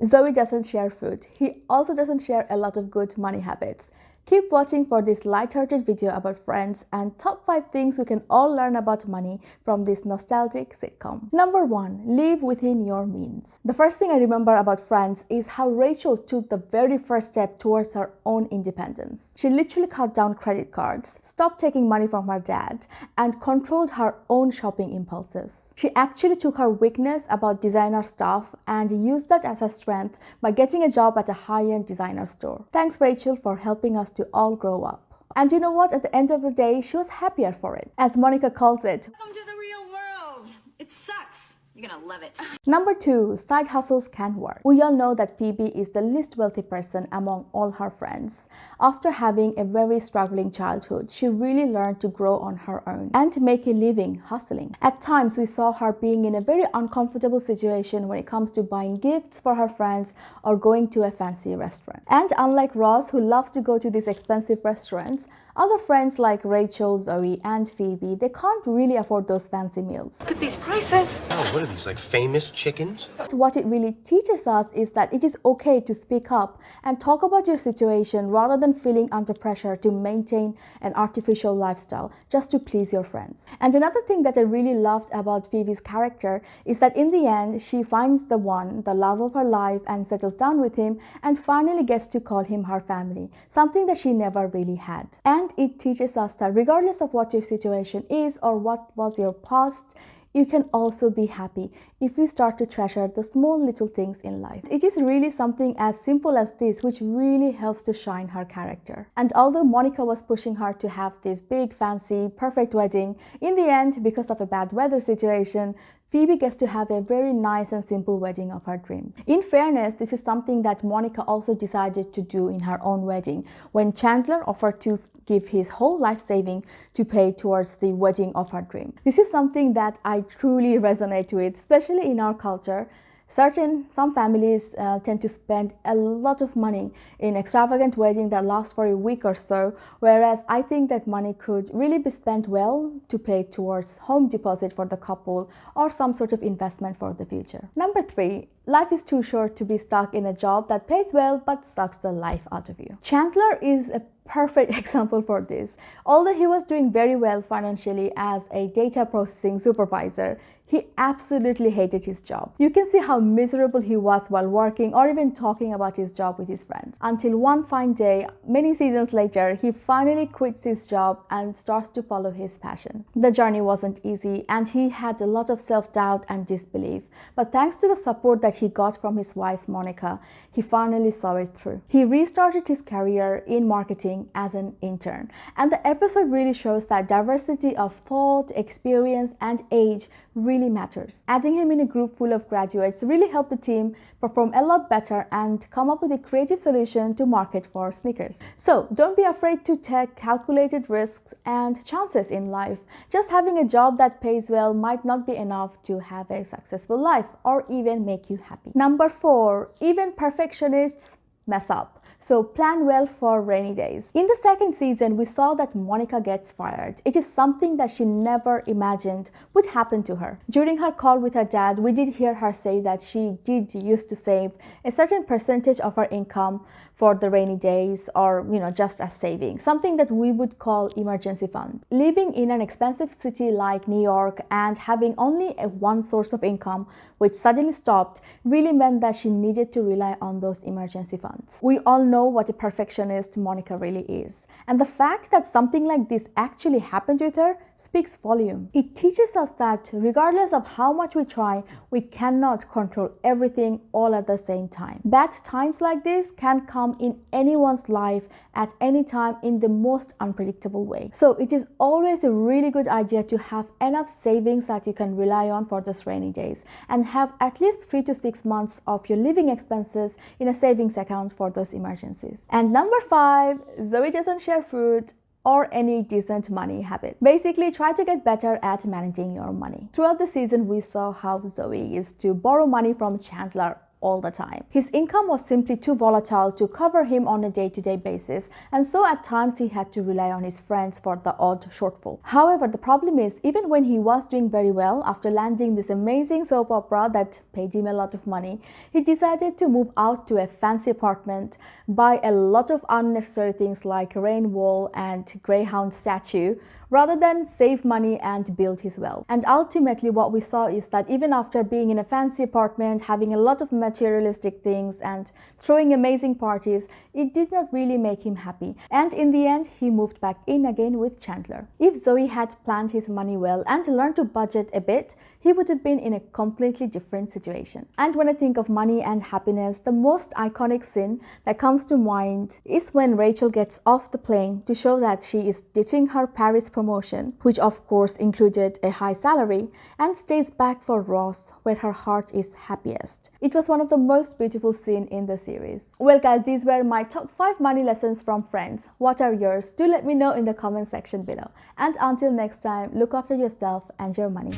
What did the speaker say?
Zoe doesn't share food. He also doesn't share a lot of good money habits. Keep watching for this light-hearted video about friends and top 5 things we can all learn about money from this nostalgic sitcom. Number 1. Live within your means. The first thing I remember about Friends is how Rachel took the very first step towards her own independence. She literally cut down credit cards, stopped taking money from her dad, and controlled her own shopping impulses. She actually took her weakness about designer stuff and used that as a strength by getting a job at a high-end designer store. Thanks, Rachel, for helping us to all grow up. And you know what? At the end of the day, she was happier for it. As Monica calls it, welcome to the real world. It sucks. You're gonna love it. Number 2, side hustles can work. We all know that Phoebe is the least wealthy person among all her friends. After having a very struggling childhood, she really learned to grow on her own and make a living hustling. At times, we saw her being in a very uncomfortable situation when it comes to buying gifts for her friends or going to a fancy restaurant. And unlike Ross, who loves to go to these expensive restaurants, other friends like Rachel, Zoe, and Phoebe, they can't really afford those fancy meals. Look at these prices. Oh, what are these, like famous chickens? What it really teaches us is that it is okay to speak up and talk about your situation rather than feeling under pressure to maintain an artificial lifestyle just to please your friends. And another thing that I really loved about Phoebe's character is that in the end, she finds the one, the love of her life, and settles down with him and finally gets to call him her family, something that she never really had. And it teaches us that regardless of what your situation is or what was your past, you can also be happy if you start to treasure the small little things in life. It is really something as simple as this which really helps to shine her character. And although Monica was pushing her to have this big, fancy, perfect wedding, in the end, because of a bad weather situation, Phoebe gets to have a very nice and simple wedding of her dreams. In fairness, this is something that Monica also decided to do in her own wedding when Chandler offered to give his whole life saving to pay towards the wedding of her dream. This is something that I truly resonate with, especially in our culture. Some families tend to spend a lot of money in extravagant wedding that lasts for a week or so, whereas I think that money could really be spent well to pay towards home deposit for the couple or some sort of investment for the future. Number 3, life is too short to be stuck in a job that pays well but sucks the life out of you. Chandler is a perfect example for this. Although he was doing very well financially as a data processing supervisor, he absolutely hated his job. You can see how miserable he was while working or even talking about his job with his friends. Until one fine day, many seasons later, he finally quits his job and starts to follow his passion. The journey wasn't easy and he had a lot of self-doubt and disbelief. But thanks to the support that he got from his wife, Monica, he finally saw it through. He restarted his career in marketing as an intern. And the episode really shows that diversity of thought, experience, and age really matters. Adding him in a group full of graduates really helped the team perform a lot better and come up with a creative solution to market for sneakers. So don't be afraid to take calculated risks and chances in life. Just having a job that pays well might not be enough to have a successful life or even make you happy. Number 4, even perfectionists mess up. So plan well for rainy days. In the second season, we saw that Monica gets fired. It is something that she never imagined would happen to her. During her call with her dad, we did hear her say that she did used to save a certain percentage of her income for the rainy days or, just as saving, something that we would call emergency fund. Living in an expensive city like New York and having only one source of income, which suddenly stopped, really meant that she needed to rely on those emergency funds. We all know what a perfectionist Monica really is. And the fact that something like this actually happened with her speaks volume. It teaches us that regardless of how much we try, we cannot control everything all at the same time. Bad times like this can come in anyone's life at any time in the most unpredictable way. So it is always a really good idea to have enough savings that you can rely on for those rainy days and have at least 3 to 6 months of your living expenses in a savings account for those emergencies. And number 5, Zoe doesn't share food or any decent money habit. Basically, try to get better at managing your money. Throughout the season, we saw how Zoe used to borrow money from Chandler all the time. His income was simply too volatile to cover him on a day-to-day basis, and so at times he had to rely on his friends for the odd shortfall. However, the problem is, even when he was doing very well after landing this amazing soap opera that paid him a lot of money, he decided to move out to a fancy apartment, buy a lot of unnecessary things like a rain wall and greyhound statue, rather than save money and build his wealth. And ultimately what we saw is that even after being in a fancy apartment, having a lot of materialistic things and throwing amazing parties, it did not really make him happy. And in the end, he moved back in again with Chandler. If Zoe had planned his money well and learned to budget a bit, he would have been in a completely different situation. And when I think of money and happiness, the most iconic scene that comes to mind is when Rachel gets off the plane to show that she is ditching her Paris promotion, which of course included a high salary, and stays back for Ross, where her heart is happiest. It was one of the most beautiful scenes in the series. Well guys, these were my top 5 money lessons from Friends. What are yours? Do let me know in the comment section below. And until next time, look after yourself and your money.